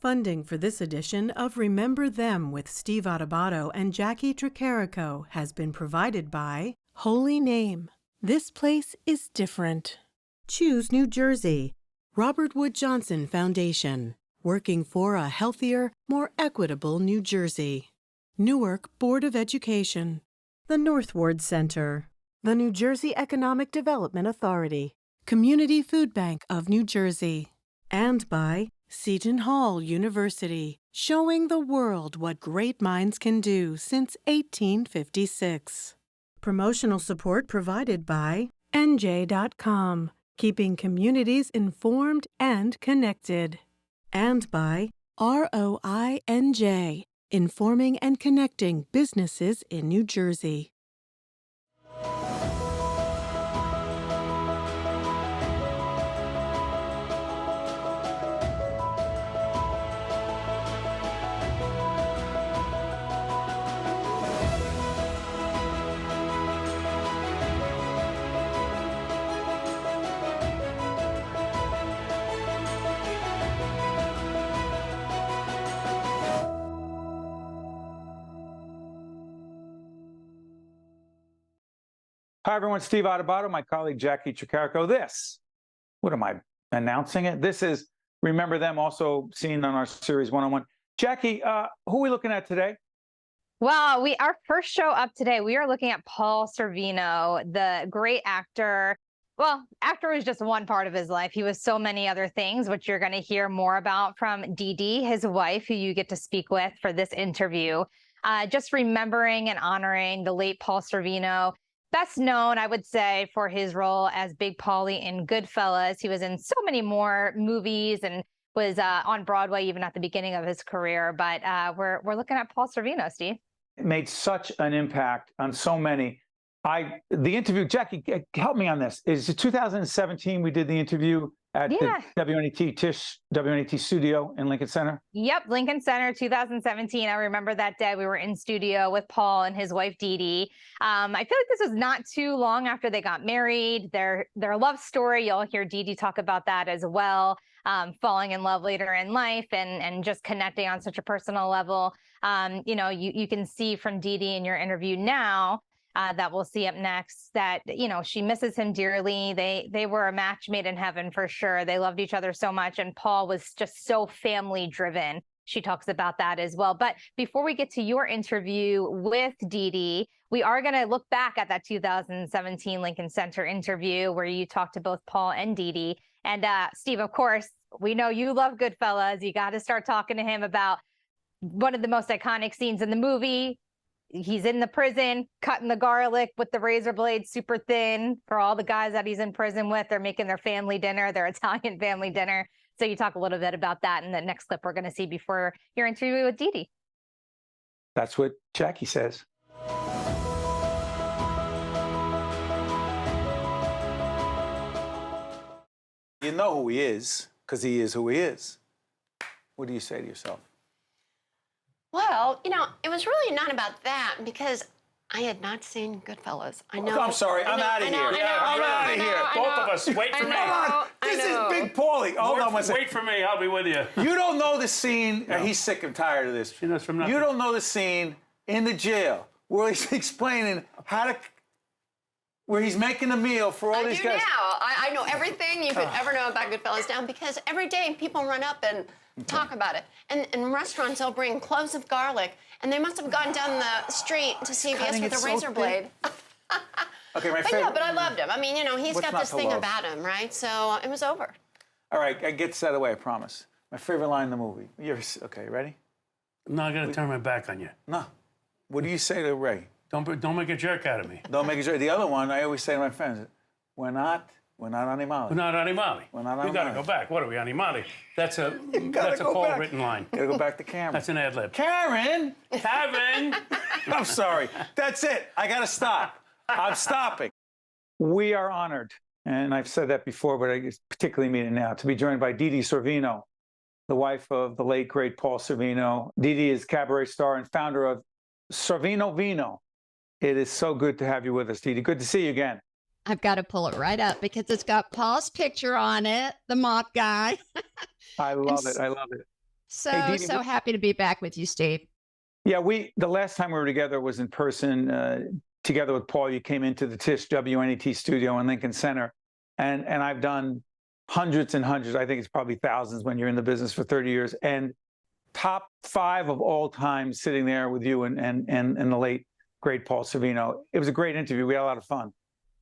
Funding for this edition of Remember Them with Steve Adubato and Jacqui Tricarico has been provided by Holy Name. This place is different. Choose New Jersey. Robert Wood Johnson Foundation. Working for a healthier, more equitable New Jersey. Newark Board of Education. The North Ward Center. The New Jersey Economic Development Authority. Community Food Bank of New Jersey. And by Seton Hall University, showing the world what great minds can do since 1856. Promotional support provided by NJ.com, keeping communities informed and connected. And by ROINJ, informing and connecting businesses in New Jersey. Hi, everyone. Steve Adubato, my colleague Jacqui Tricarico. What am I announcing it? This is Remember Them, also seen on our series one-on-one. Jacqui, who are we looking at today? Well, our first show up today, we are looking at Paul Sorvino, the great actor. Well, actor was just one part of his life. He was so many other things, which you're going to hear more about from Dee Dee, his wife, who you get to speak with for this interview. Just remembering and honoring the late Paul Sorvino. Best known, I would say, for his role as Big Paulie in Goodfellas. He was in so many more movies and was on Broadway even at the beginning of his career. But we're looking at Paul Sorvino, Steve. It made such an impact on so many. The interview, Jacqui, help me on this. Is it 2017 we did the interview at the WNET studio in Lincoln Center? Yep, Lincoln Center, 2017. I remember that day we were in studio with Paul and his wife, Dee Dee. I feel like this was not too long after they got married. Their love story, you'll hear Dee Dee talk about that as well, falling in love later in life and just connecting on such a personal level. You can see from Dee Dee in your interview now, that we'll see up next, that, she misses him dearly. They were a match made in heaven for sure. They loved each other so much. And Paul was just so family driven. She talks about that as well. But before we get to your interview with Dee Dee, we are going to look back at that 2017 Lincoln Center interview where you talked to both Paul and Dee Dee. And Steve, of course, we know you love Goodfellas. You got to start talking to him about one of the most iconic scenes in the movie. He's in the prison, cutting the garlic with the razor blade super thin for all the guys that he's in prison with. They're making their family dinner, their Italian family dinner. So you talk a little bit about that in the next clip we're going to see before your interview with Dee Dee. That's what Jacqui says. You know who he is, because he is who he is. What do you say to yourself? Well, it was really not about that because I had not seen Goodfellas. I know. I'm sorry. I'm out of here. I'm out of here. Both of us. Wait for me. Hold on. This is Big Paulie. Hold on one second. Wait for me. I'll be with you. You don't know the scene. No. He's sick and tired of this. She knows from nothing. You don't know the scene in the jail where he's explaining where he's making a meal for all these guys. I know everything you could ever know about Goodfellas now because every day people run up and talk about it. And in restaurants, they'll bring cloves of garlic, and they must have gone down the street to CVS with a razor blade. Okay, my favorite. But I loved him. I mean, he's got this thing about him, right? So it was over. All right, I get this out of the way, I promise. My favorite line in the movie. Okay, ready? I'm not going to turn my back on you. No. What do you say to Ray? Don't make a jerk out of me. Don't make a jerk. The other one, I always say to my friends, we're not animali. We're not animali. We're not animali. We got to go back. What are we, animali? That's a Paul written line. Gotta go back to Karen. That's an ad lib. Karen! Kevin! I'm sorry. That's it. I gotta stop. I'm stopping. We are honored, and I've said that before, but I particularly mean it now, to be joined by Dee Dee Sorvino, the wife of the late, great Paul Sorvino. Dee Dee is Cabaret Star and founder of Sorvino Vino. It is so good to have you with us, Dee Dee. Good to see you again. I've got to pull it right up because it's got Paul's picture on it, the mop guy. I love it. I love it. So, Dee Dee, so happy to be back with you, Steve. yeah, the last time we were together was in person, together with Paul. You came into the Tisch WNET studio in Lincoln Center, and I've done hundreds and hundreds. I think it's probably thousands when you're in the business for 30 years. And top 5 of all time, sitting there with you and the late great Paul Sorvino. It was a great interview. We had a lot of fun.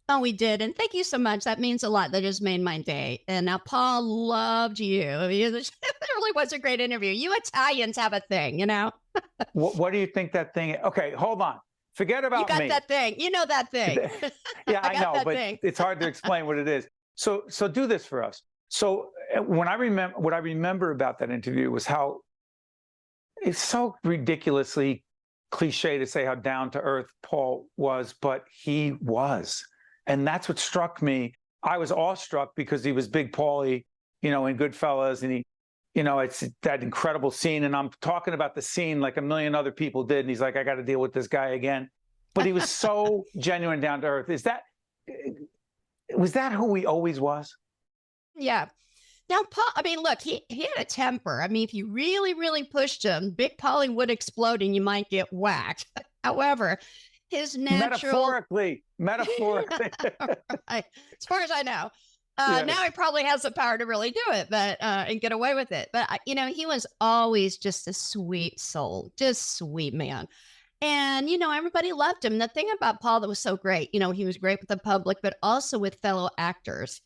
Oh, we did. And thank you so much. That means a lot. That just made my day. And now Paul loved you. I mean, it really was a great interview. You Italians have a thing, you know? What do you think that thing is? Okay, hold on. Forget about me. You got that thing. You know that thing. Yeah, I know, but thing. it's hard to explain what it is. So do this for us. So what I remember about that interview was how it's so ridiculously cliche to say how down to earth Paul was, but he was. And that's what struck me. I was awestruck because he was Big Paulie, in Goodfellas, and he, it's that incredible scene. And I'm talking about the scene like a million other people did. And he's like, I got to deal with this guy again. But he was so genuine, down to earth. Was that who he always was? Yeah. Now, Paul, I mean, look, he had a temper. I mean, if you really, really pushed him, Big Paulie would explode and you might get whacked. However, his natural... Metaphorically. Right. As far as I know. Yes. Now he probably has the power to really do it, but and get away with it. But, he was always just a sweet soul, just sweet man. And, everybody loved him. The thing about Paul that was so great, he was great with the public, but also with fellow actors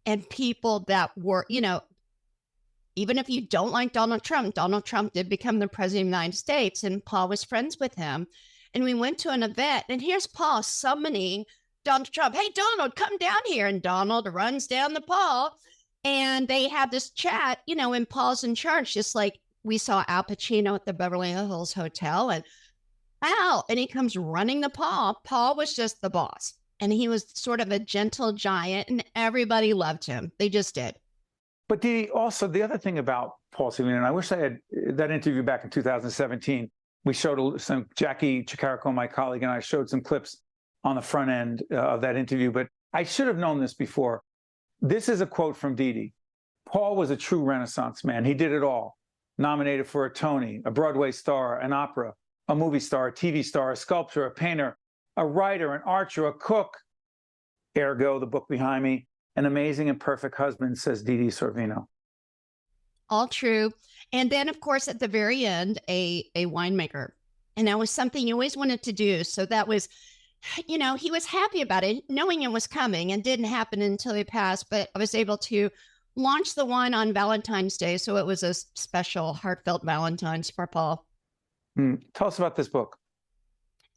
and people that were, even if you don't like Donald Trump did become the president of the United States, and Paul was friends with him. And we went to an event, and here's Paul summoning Donald Trump. Hey, Donald, come down here. And Donald runs down to Paul, and they have this chat, and Paul's in charge, just like we saw Al Pacino at the Beverly Hills Hotel. And Al, and he comes running to Paul. Paul was just the boss, and he was sort of a gentle giant, and everybody loved him. They just did. But also the other thing about Paul Sorvino, and I wish I had that interview back in 2017. We showed some, Jacqui, Tricarico, my colleague, and I showed some clips on the front end of that interview, but I should have known this before. This is a quote from Dee Dee. Paul was a true Renaissance man. He did it all. Nominated for a Tony, a Broadway star, an opera, a movie star, a TV star, a sculptor, a painter, a writer, an archer, a cook. Ergo, the book behind me, an amazing and perfect husband, says Dee Dee Sorvino. All true. And then, of course, at the very end, a winemaker. And that was something he always wanted to do. So that was, he was happy about it, knowing it was coming, and didn't happen until he passed. But I was able to launch the wine on Valentine's Day. So it was a special, heartfelt Valentine's for Paul. Tell us about this book.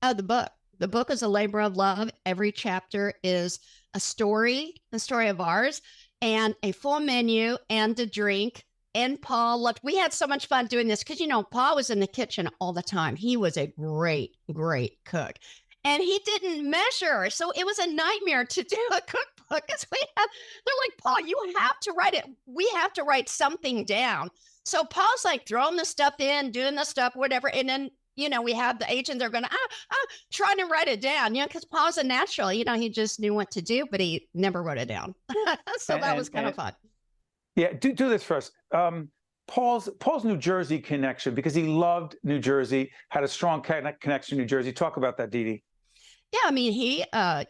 Oh, the book. The book is a labor of love. Every chapter is a story of ours, and a full menu and a drink. And Paul loved, we had so much fun doing this because, Paul was in the kitchen all the time. He was a great, great cook. And he didn't measure. So it was a nightmare to do a cookbook because they're like, Paul, you have to write it. We have to write something down. So Paul's like throwing the stuff in, doing the stuff, whatever. And then, we have the agent, they're going to, trying to write it down, because Paul's a natural, he just knew what to do, but he never wrote it down. So that was kind of fun. Yeah, do this for us. Paul's New Jersey connection, because he loved New Jersey, had a strong connection to New Jersey. Talk about that, Dee Dee. Yeah, I mean, he,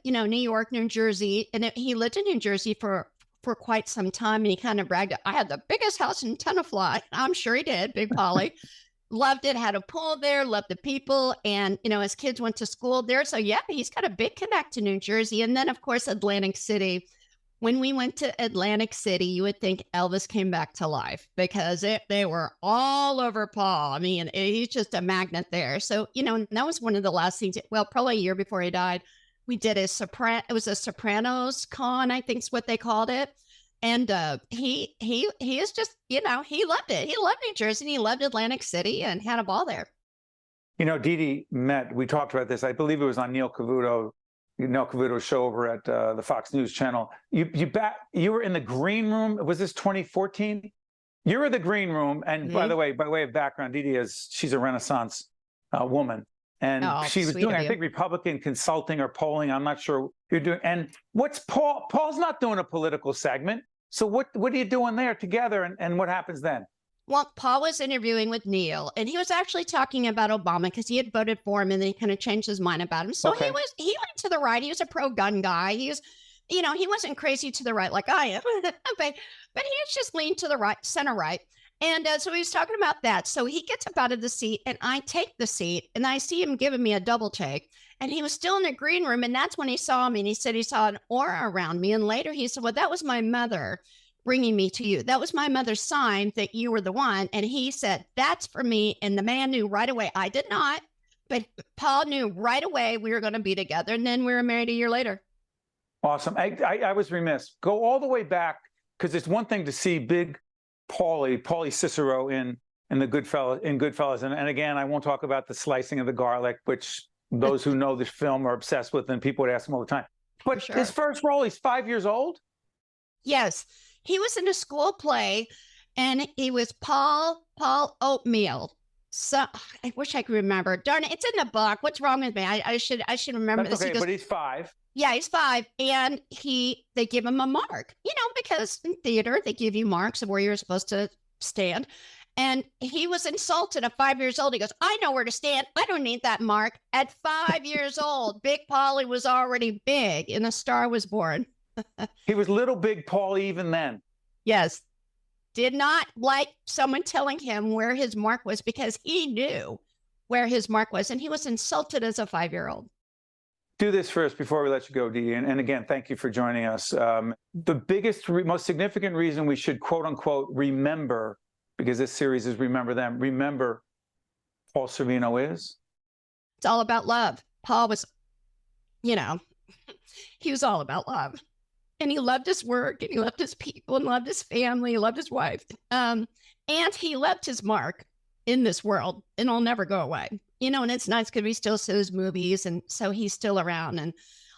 New York, New Jersey, and he lived in New Jersey for quite some time, and he kind of bragged, I had the biggest house in Tenafly. I'm sure he did, Big Paulie. Loved it, had a pool there, loved the people, and, his kids went to school there. So, yeah, he's got a big connect to New Jersey. And then, of course, Atlantic City. When we went to Atlantic City, you would think Elvis came back to life because they were all over Paul. I mean, he's just a magnet there. So, that was one of the last things. Well, probably a year before he died, we did it was a Sopranos con, I think is what they called it. And he is just, he loved it. He loved New Jersey, and he loved Atlantic City, and had a ball there. Dee Dee we talked about this. I believe it was on Neil Cavuto's show over at the Fox News channel. You were in the green room. Was this 2014? You were in the green room. And by the way, by way of background, Dee Dee she's a Renaissance woman. And she was doing, I think, Republican consulting or polling. I'm not sure you're doing. And what's Paul's not doing a political segment. So what are you doing there together? And what happens then? Well, Paul was interviewing with Neil, and he was actually talking about Obama because he had voted for him, and then he kind of changed his mind about him. So he went to the right. He was a pro-gun guy. He was, he wasn't crazy to the right like I am, but he was just leaned to the right, center right. And so he was talking about that. So he gets up out of the seat, and I take the seat, and I see him giving me a double take. And he was still in the green room, and that's when he saw me, and he said he saw an aura around me. And later he said, well, that was my mother bringing me to you. That was my mother's sign that you were the one. And he said, that's for me. And the man knew right away. I did not, but Paul knew right away we were going to be together. And then we were married a year later. Awesome. I was remiss. Go all the way back, because it's one thing to see big Paulie Cicero in Goodfellas. And again, I won't talk about the slicing of the garlic, which those who know this film are obsessed with, and people would ask him all the time. But his first role, he's 5 years old? Yes. He was in a school play, and he was Paul Oatmeal. So I wish I could remember. Darn it, it's in the book. What's wrong with me? I should remember That's this. okay, but he's 5. Yeah, he's 5, and they give him a mark. Because in theater they give you marks of where you're supposed to stand. And he was insulted at 5 years old. He goes, I know where to stand. I don't need that mark. At 5 years old, Big Paulie was already big, and a star was born. He was little Big Paulie even then. Yes. Did not like someone telling him where his mark was because he knew where his mark was. And he was insulted as a 5-year-old. Do this first before we let you go, Dee. And again, thank you for joining us. The biggest, most significant reason we should, quote unquote, remember, because this series is Remember Them, remember Paul Sorvino is? It's all about love. Paul was, he was all about love. And he loved his work, and he loved his people, and loved his family, he loved his wife. And he left his mark in this world, and it'll never go away. And it's nice because we still see his movies, and so he's still around and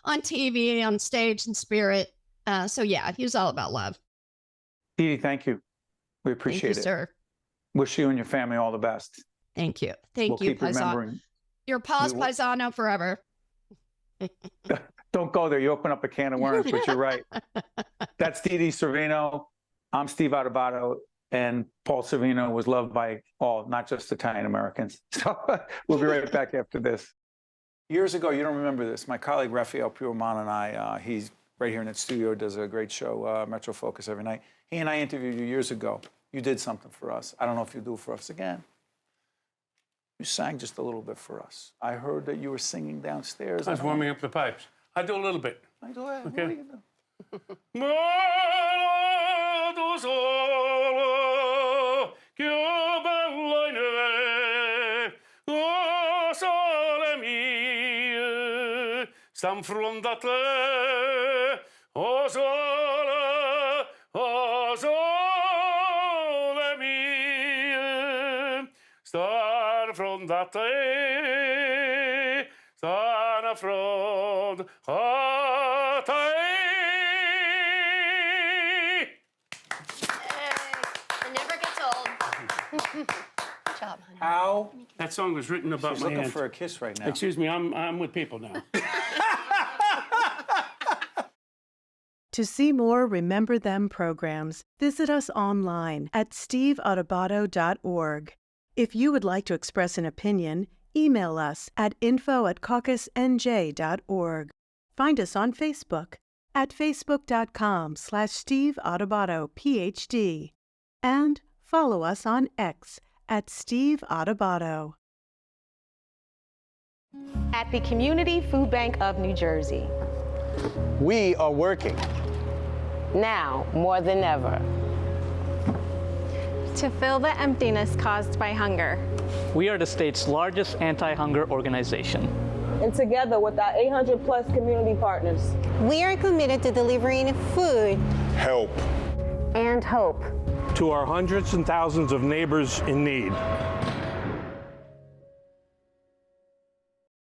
on TV, on stage, in spirit. So yeah, he was all about love. Dee Dee, thank you. We appreciate it. Thank you, sir. Wish you and your family all the best. Thank you. We'll keep remembering. Your Paul's Paisano forever. Don't go there. You open up a can of worms, but you're right. That's Dee Dee Sorvino. I'm Steve Adubato. And Paul Sorvino was loved by all, not just Italian Americans. So we'll be right back after this. Years ago, you don't remember this, my colleague Raphael Puerman and I, he's right here in the studio, does a great show, Metro Focus, every night. He and I interviewed you years ago. You did something for us. I don't know if you'll do it for us again. You sang just a little bit for us. I heard that you were singing downstairs. I was warming up the pipes. I do a little bit. I do it. Okay. What are you doing? Fronte a te, o sole mie, star fronte a te, star fronte a te. It never gets old. Good job, honey. How? That song was written about She's my looking aunt. for a kiss right now. Excuse me, I'm with people now. To see more Remember Them programs, visit us online at steveautobato.org. If you would like to express an opinion, email us at info@caucusnj.org. Find us on Facebook at facebook.com/Steve Adubato, PhD. And follow us on X at Steve Adubato. At the Community Food Bank of New Jersey. We are working. Now more than ever. To fill the emptiness caused by hunger. We are the state's largest anti-hunger organization. And together with our 800+ community partners, we are committed to delivering food, help, and hope to our hundreds and thousands of neighbors in need.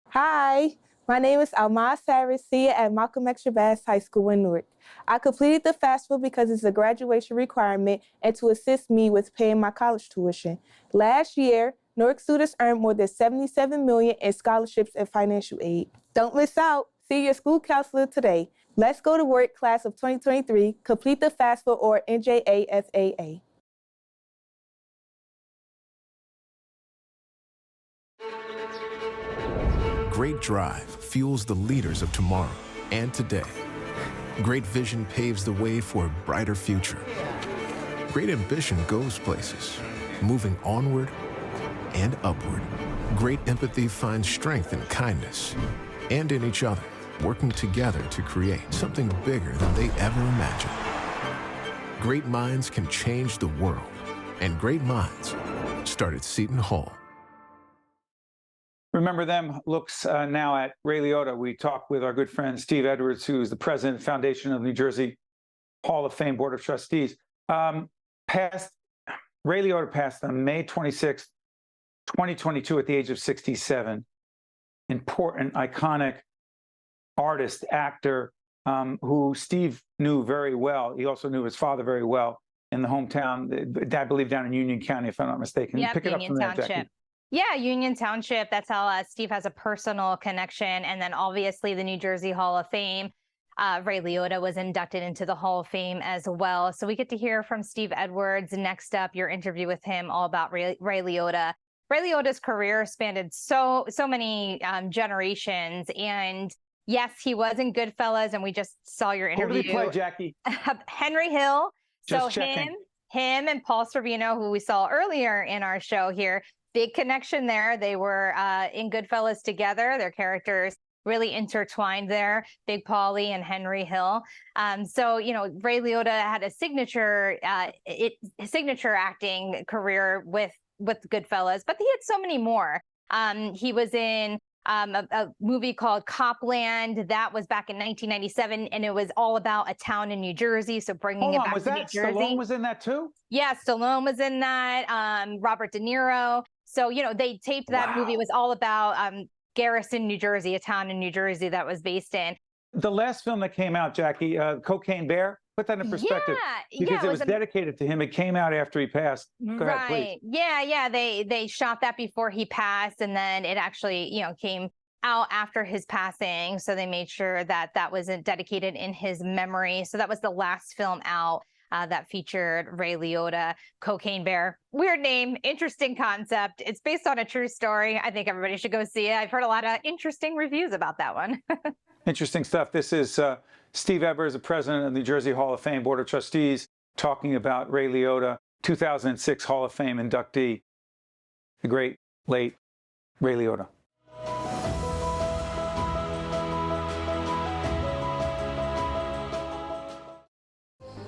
Hi, my name is Alma Sarisia at Malcolm X Shabazz High School in Newark. I completed the FAFSA because it's a graduation requirement and to assist me with paying my college tuition. Last year, Newark students earned more than $77 million in scholarships and financial aid. Don't miss out. See your school counselor today. Let's go to work, class of 2023. Complete the FAFSA or NJAFAA. great drive fuels the leaders of tomorrow and today. Great vision paves the way for a brighter future. Great ambition goes places, moving onward and upward. Great empathy finds strength in kindness and in each other, working together to create something bigger than they ever imagined. Great minds can change the world, and great minds start at Seton Hall. Remember Them looks now at Ray Liotta. We talked with our good friend Steve Edwards, who is the president of the Foundation of New Jersey Hall of Fame Board of Trustees. Ray Liotta passed on May 26th, 2022 at the age of 67. Important, iconic artist, actor, who Steve knew very well. He also knew his father very well in the hometown, I believe down in Union County, if I'm not mistaken. Yep, Pick it up Union from there, Township. Jacqui. Yeah, Union Township. That's how Steve has a personal connection. And then obviously the New Jersey Hall of Fame. Ray Liotta was inducted into the Hall of Fame as well. So we get to hear from Steve Edwards. Next up, your interview with him all about Ray Liotta. Ray Liotta's career spanned so many generations. And yes, he was in Goodfellas, and we just saw your interview. Who did he play, Jacqui? Henry Hill. Just so checking. him and Paul Sorvino, who we saw earlier in our show here, big connection there. They were in Goodfellas together. Their characters really intertwined there, Big Paulie and Henry Hill. So, you know, Ray Liotta had a signature acting career with Goodfellas, but he had so many more. He was in a movie called Copland. That was back in 1997, and it was all about a town in New Jersey. So bringing it back to New Jersey. Stallone was in that too? Yeah, Stallone was in that. Robert De Niro. So, you know, they taped that movie. It was all about Garrison, New Jersey, a town in New Jersey that was based in. The last film that came out, Jacqui, Cocaine Bear, put that in perspective. Because it was dedicated to him. It came out after he passed. Go ahead, please. Yeah. They shot that before he passed, and then it actually, you know, came out after his passing. So they made sure that that wasn't dedicated in his memory. So that was the last film out that featured Ray Liotta. Cocaine Bear. Weird name, interesting concept. It's based on a true story. I think everybody should go see it. I've heard a lot of interesting reviews about that one. Interesting stuff. This is Steve Edwards, the president of the New Jersey Hall of Fame Board of Trustees, talking about Ray Liotta, 2006 Hall of Fame inductee, the great, late Ray Liotta.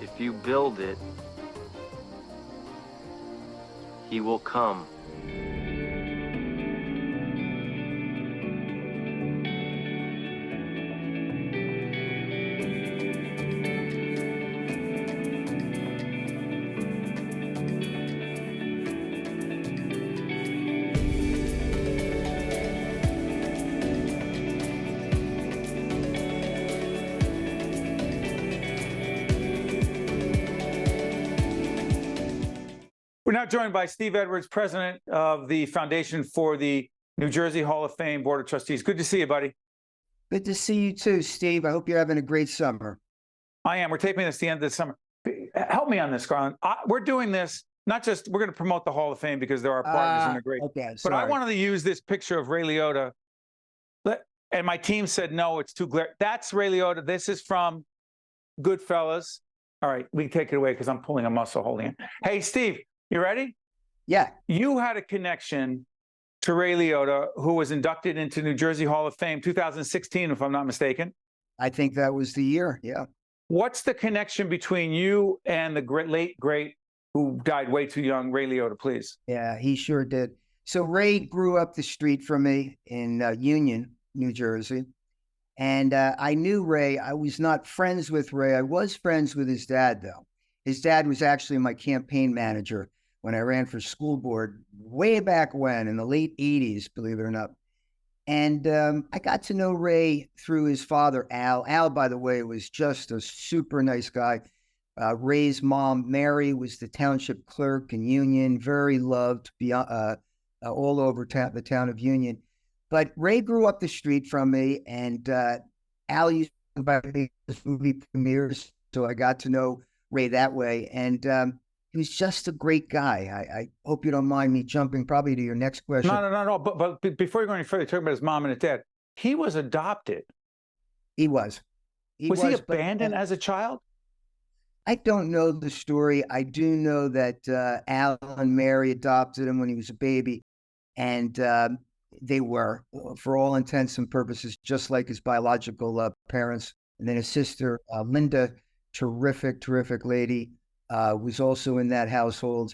If you build it, he will come. We're now joined by Steve Edwards, president of the Foundation for the New Jersey Hall of Fame Board of Trustees. Good to see you, buddy. Good to see you too, Steve. I hope you're having a great summer. I am. We're taping this at the end of the summer. Help me on this, Garland. We're doing this, not just, we're going to promote the Hall of Fame because they're our partners and they're great. Okay, but I wanted to use this picture of Ray Liotta. And my team said, no, it's too glaring. That's Ray Liotta. This is from Goodfellas. All right, we can take it away because I'm pulling a muscle holding it. Hey, Steve. You ready? Yeah. You had a connection to Ray Liotta, who was inducted into New Jersey Hall of Fame 2016, if I'm not mistaken. I think that was the year, yeah. What's the connection between you and the late, great, who died way too young, Ray Liotta, please? Yeah, he sure did. So Ray grew up the street from me in Union, New Jersey. And I knew Ray. I was not friends with Ray. I was friends with his dad, though. His dad was actually my campaign manager when I ran for school board way back when, in the late 80s, believe it or not. And I got to know Ray through his father, Al. Al, by the way, was just a super nice guy. Ray's mom, Mary, was the township clerk in Union, very loved all over the town of Union. But Ray grew up the street from me, and Al used to invite me to movie premieres, so I got to know Ray that way. And he was just a great guy. I hope you don't mind me jumping probably to your next question. No. But before you go any further, talk about his mom and his dad. he was adopted. He was. Was he abandoned as a child? I don't know the story. I do know that Al and Mary adopted him when he was a baby, and they were, for all intents and purposes, just like his biological parents. And then his sister, Linda, terrific lady, was also in that household.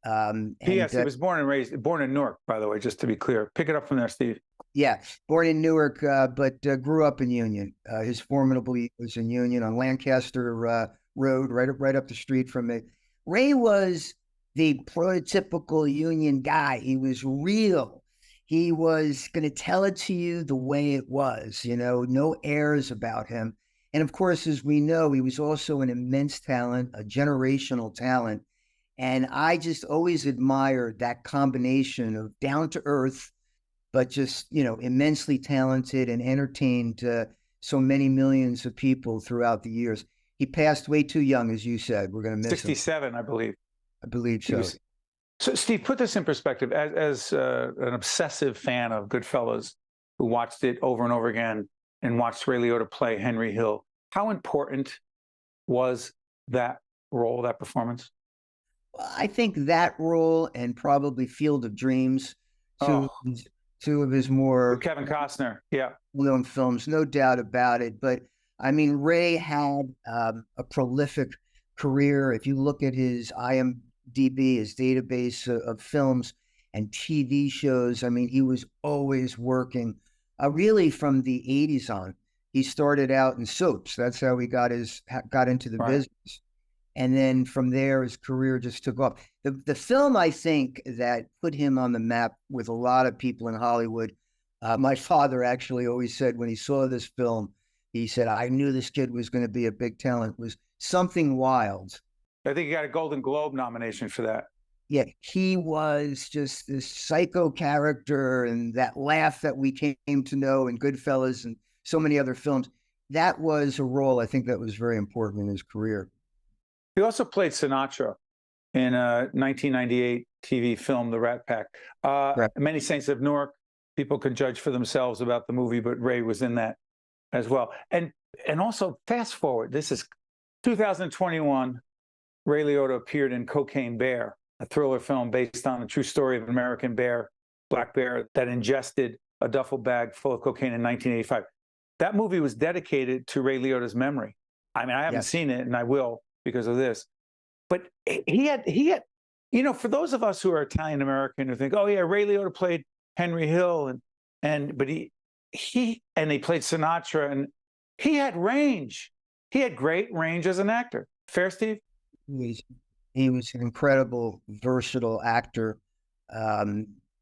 Yes, he was born in Newark, by the way, just to be clear. Pick it up from there, Steve. Yeah, born in Newark, but grew up in Union. His formidable years was in Union on Lancaster Road, right up the street from me. Ray was the prototypical Union guy. He was real. He was going to tell it to you the way it was, no airs about him. And of course, as we know, he was also an immense talent, a generational talent. And I just always admired that combination of down to earth, but just, immensely talented and entertained so many millions of people throughout the years. He passed way too young, as you said. We're going to miss 67, him. I believe. I believe so. So, Steve, put this in perspective. As an obsessive fan of Goodfellas, who watched it over and over again and watched Ray Liotta play Henry Hill, how important was that role, that performance? I think that role and probably Field of Dreams, two of his more Kevin Costner, known films, no doubt about it. But I mean, Ray had a prolific career. If you look at his IMDb, his database of films and TV shows, I mean, he was always working. Really, from the '80s on, he started out in soaps. That's how he got into the business. And then from there, his career just took off. The film, I think, that put him on the map with a lot of people in Hollywood, my father actually always said when he saw this film, he said, I knew this kid was going to be a big talent, was Something Wild. I think he got a Golden Globe nomination for that. Yeah, he was just this psycho character, and that laugh that we came to know in Goodfellas and so many other films. That was a role I think that was very important in his career. He also played Sinatra in a 1998 TV film, The Rat Pack. Many Saints of Newark. People could judge for themselves about the movie, but Ray was in that as well. And also, fast forward, this is 2021. Ray Liotta appeared in Cocaine Bear, a thriller film based on a true story of an American bear, black bear, that ingested a duffel bag full of cocaine in 1985. That movie was dedicated to Ray Liotta's memory. I mean, I haven't seen it, and I will because of this. But he had, for those of us who are Italian American who think, oh yeah, Ray Liotta played Henry Hill, but he played Sinatra, and he had range. He had great range as an actor. Fair, Steve? He was an incredible, versatile actor.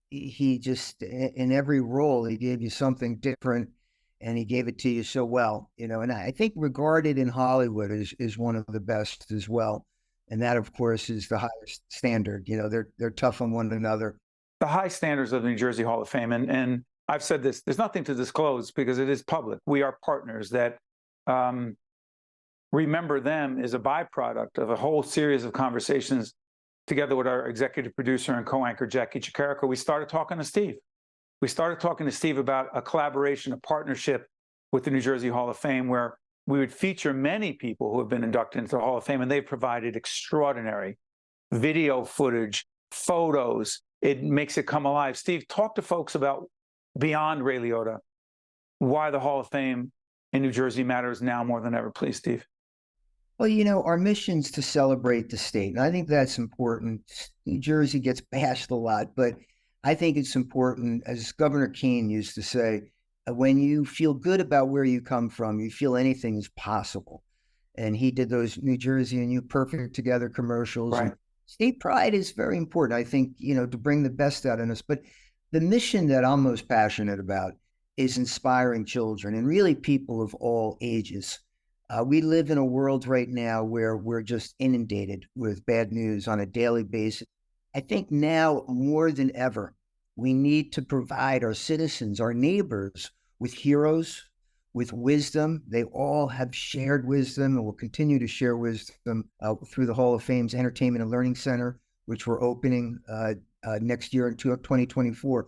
He just, in every role, he gave you something different, and he gave it to you so well, and I think regarded in Hollywood is one of the best as well. And that, of course, is the highest standard. They're tough on one another. The high standards of the New Jersey Hall of Fame. And I've said this, there's nothing to disclose because it is public. We are partners that remember them is a byproduct of a whole series of conversations together with our executive producer and co-anchor, Jacqui Tricarico. We started talking to Steve. We started talking to Steve about a collaboration, a partnership with the New Jersey Hall of Fame, where we would feature many people who have been inducted into the Hall of Fame, and they've provided extraordinary video footage, photos. It makes it come alive. Steve, talk to folks about, beyond Ray Liotta, why the Hall of Fame in New Jersey matters now more than ever. Please, Steve. Well, our mission's to celebrate the state, and I think that's important. New Jersey gets bashed a lot, but I think it's important, as Governor Keene used to say, when you feel good about where you come from, you feel anything is possible. And he did those New Jersey and You Perfect Together commercials. Right. State pride is very important, I think, to bring the best out in us. But the mission that I'm most passionate about is inspiring children, and really people of all ages. We live in a world right now where we're just inundated with bad news on a daily basis. I think now more than ever, we need to provide our citizens, our neighbors, with heroes, with wisdom. They all have shared wisdom and will continue to share wisdom through the Hall of Fame's Entertainment and Learning Center, which we're opening next year in 2024.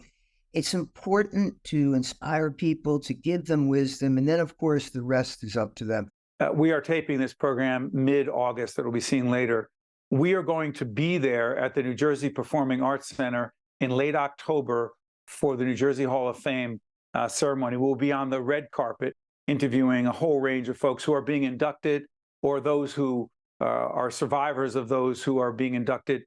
it's important to inspire people, to give them wisdom, and then, of course, the rest is up to them. We are taping this program mid-August that will be seen later. We are going to be there at the New Jersey Performing Arts Center in late October for the New Jersey Hall of Fame ceremony. We'll be on the red carpet interviewing a whole range of folks who are being inducted or those who are survivors of those who are being inducted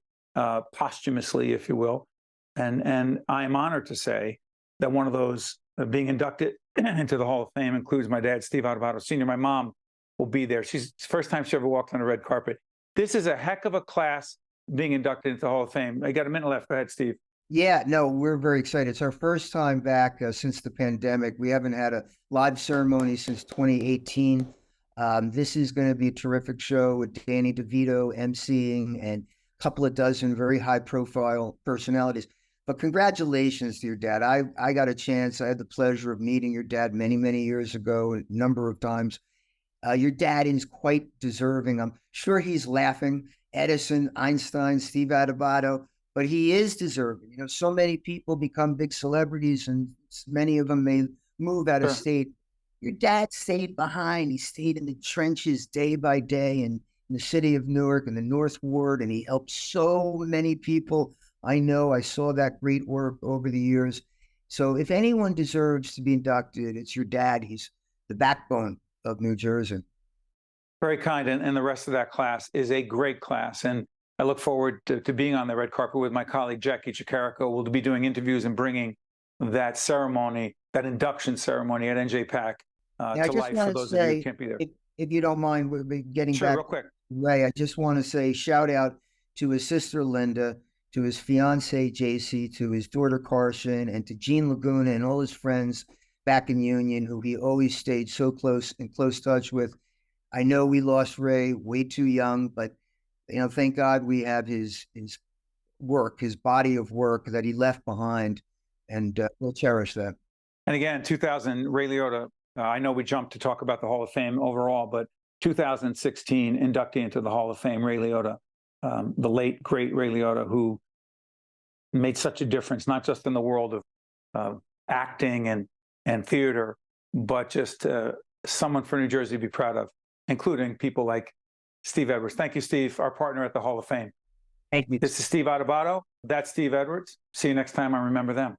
posthumously, if you will. And I am honored to say that one of those being inducted into the Hall of Fame includes my dad, Steve Adubato Sr. My mom will be there. It's the first time she ever walked on a red carpet. This is a heck of a class being inducted into the Hall of Fame. I got a minute left. Go ahead, Steve. Yeah, no, we're very excited. It's our first time back since the pandemic. We haven't had a live ceremony since 2018. This is going to be a terrific show with Danny DeVito emceeing and a couple of dozen very high-profile personalities. But congratulations to your dad. I got a chance. I had the pleasure of meeting your dad many, many years ago, a number of times. Your dad is quite deserving. I'm sure he's laughing. Edison, Einstein, Steve Adubato, but he is deserving. You know, so many people become big celebrities, and many of them may move out of state. Your dad stayed behind. He stayed in the trenches day by day in the city of Newark and the North Ward, and he helped so many people. I know, I saw that great work over the years. So if anyone deserves to be inducted, it's your dad. He's the backbone of New Jersey. Very kind. And the rest of that class is a great class. And I look forward to being on the red carpet with my colleague, Jacqui Tricarico. We'll be doing interviews and bringing that ceremony, that induction ceremony at NJPAC to life for those of you who can't be there. If you don't mind, we'll be getting back real quick. Ray, I just want to say shout out to his sister, Linda, to his fiance, JC, to his daughter, Carson, and to Gene Laguna and all his friends back in Union, who he always stayed so close touch with. I know we lost Ray way too young, but you know, thank God we have his work, his body of work that he left behind, and we'll cherish that. And again, 2000, Ray Liotta, I know we jumped to talk about the Hall of Fame overall, but 2016 inductee into the Hall of Fame, Ray Liotta, the late, great Ray Liotta, who made such a difference, not just in the world of acting and theater, but just someone for New Jersey to be proud of, including people like Steve Edwards. Thank you, Steve, our partner at the Hall of Fame. Thank you. This is Steve Adubato. That's Steve Edwards. See you next time on Remember Them.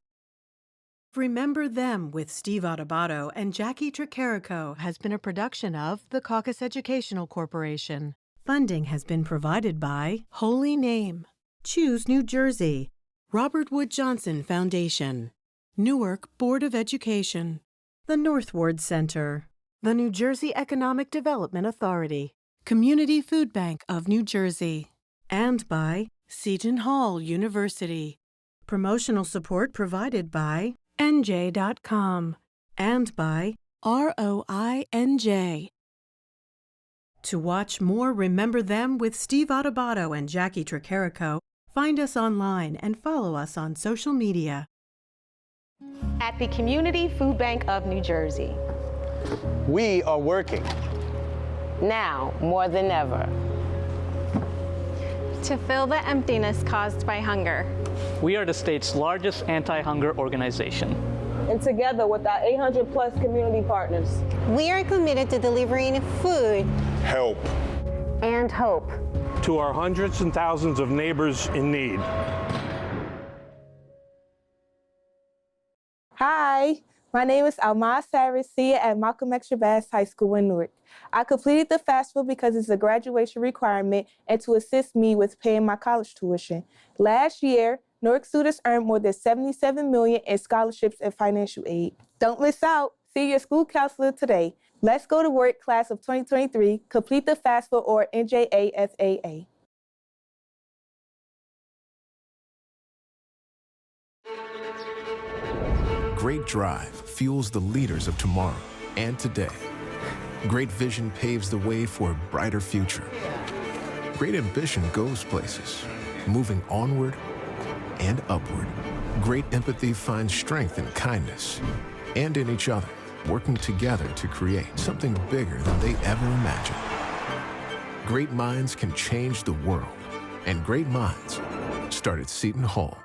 Remember Them with Steve Adubato and Jacqui Tricarico has been a production of the Caucus Educational Corporation. Funding has been provided by Holy Name, Choose New Jersey, Robert Wood Johnson Foundation, Newark Board of Education, the North Ward Center, the New Jersey Economic Development Authority, Community Food Bank of New Jersey, and by Seton Hall University. Promotional support provided by NJ.com and by ROINJ. To watch more Remember Them with Steve Adubato and Jacqui Tricarico, find us online and follow us on social media. At the Community Food Bank of New Jersey. We are working. Now more than ever. To fill the emptiness caused by hunger. We are the state's largest anti-hunger organization. And together with our 800+ community partners, we are committed to delivering food, help, and hope to our hundreds and thousands of neighbors in need. Hi, my name is Alma Sarisia at Malcolm X Shabazz High School in Newark. I completed the FAFSA because it's a graduation requirement and to assist me with paying my college tuition. Last year, Newark students earned more than $77 million in scholarships and financial aid. Don't miss out. See your school counselor today. Let's go to work, class of 2023. Complete the FAFSA or NJAFAA. Great drive fuels the leaders of tomorrow and today. Great vision paves the way for a brighter future. Great ambition goes places, moving onward and upward. Great empathy finds strength in kindness and in each other, working together to create something bigger than they ever imagined. Great minds can change the world, and great minds start at Seton Hall.